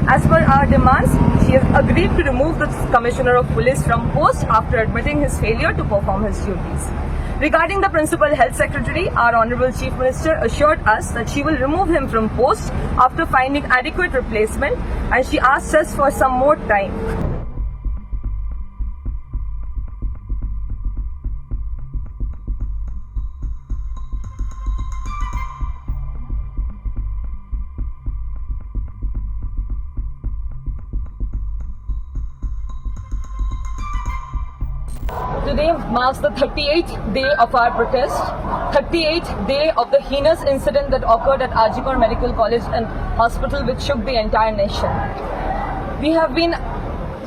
As per our demands, she has agreed to remove the Commissioner of Police from post after admitting his failure to perform his duties. Regarding the Principal Health Secretary, our Honorable Chief Minister assured us that she will remove him from post after finding adequate replacement, and she asked us for some more time. Today marks the 38th day of our protest, 38th day of the heinous incident that occurred at Ajikor Medical College and Hospital, which shook the entire nation. We have been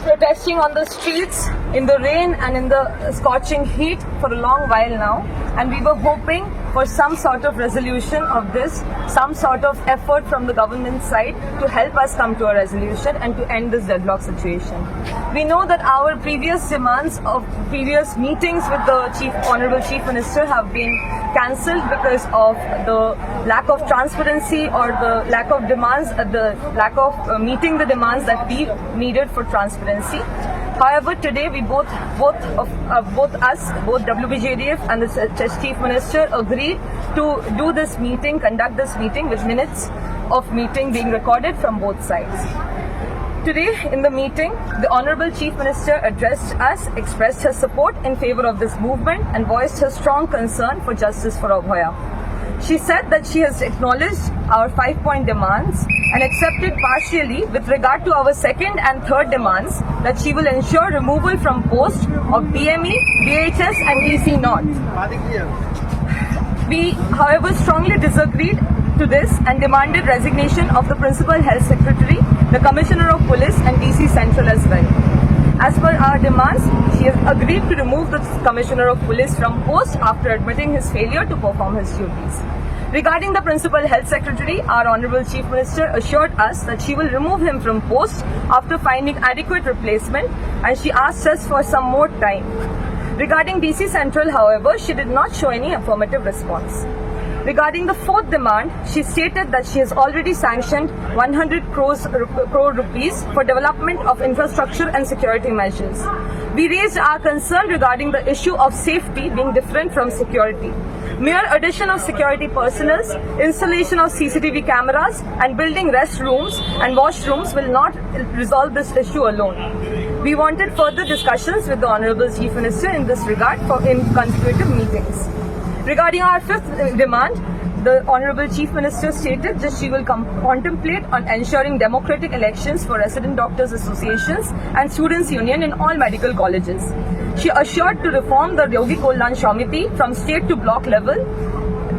protesting on the streets in the rain and in the scorching heat for a long while now, and we were hoping for some sort of resolution of this, some sort of effort from the government side to help us come to a resolution and to end this deadlock situation. We know that our previous demands of previous meetings with the Honorable Chief Minister have been cancelled because of the lack of transparency or the lack of demands, the lack of meeting the demands that we needed for transparency. However, today we both WBJDF and the Chief Minister agreed to do this meeting, conduct this meeting with minutes of meeting being recorded from both sides. Today in the meeting, the Honorable Chief Minister addressed us, expressed her support in favor of this movement and voiced her strong concern for justice for Abhaya. She said that she has acknowledged our 5-point demands and accepted partially with regard to our second and third demands that she will ensure removal from post of DME, DHS and EC North. We, however, strongly disagreed to this and demanded resignation of the Principal Health Secretary, the Commissioner of Police and DC Central as well. As per our demands, she has agreed to remove the Commissioner of Police from post after admitting his failure to perform his duties. Regarding the Principal Health Secretary, our Honorable Chief Minister assured us that she will remove him from post after finding adequate replacement, and she asked us for some more time. Regarding DC Central, however, she did not show any affirmative response. Regarding the fourth demand, she stated that she has already sanctioned 100 crore rupees for development of infrastructure and security measures. We raised our concern regarding the issue of safety being different from security. Mere addition of security personnel, installation of CCTV cameras and building restrooms and washrooms will not resolve this issue alone. We wanted further discussions with the Honorable Chief Minister in this regard in consecutive meetings. Regarding our fifth demand, the Honorable Chief Minister stated that she will contemplate on ensuring democratic elections for resident doctors associations and students union in all medical colleges. She assured to reform the Yogi Kalyan Samiti from state to block level.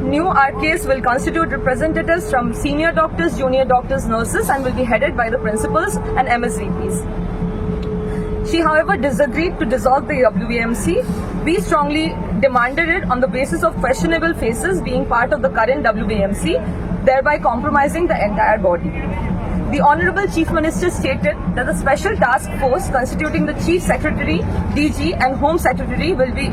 New RKs will constitute representatives from senior doctors, junior doctors, nurses and will be headed by the principals and MSVPs. She, however, disagreed to dissolve the WBMC. We strongly demanded it on the basis of questionable faces being part of the current WBMC, thereby compromising the entire body. The Honorable Chief Minister stated that the special task force constituting the Chief Secretary, DG and Home Secretary will be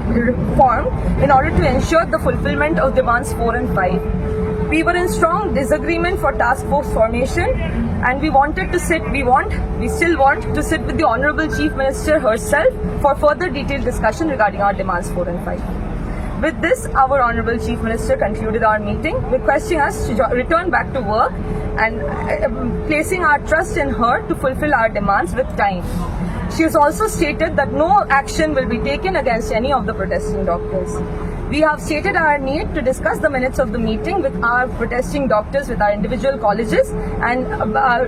formed in order to ensure the fulfillment of demands 4 and 5. We were in strong disagreement for task force formation, and we still want to sit with the Honorable Chief Minister herself for further detailed discussion regarding our demands 4 and 5. With this, our Honorable Chief Minister concluded our meeting, requesting us to return back to work and placing our trust in her to fulfill our demands with time. She has also stated that no action will be taken against any of the protesting doctors. We have stated our need to discuss the minutes of the meeting with our protesting doctors, with our individual colleges and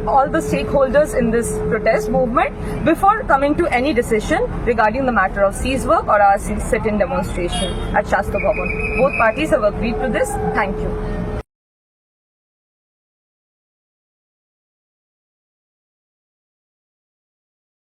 all the stakeholders in this protest movement before coming to any decision regarding the matter of cease work or our sit-in demonstration at Shastra Bhavan. Both parties have agreed to this. Thank you.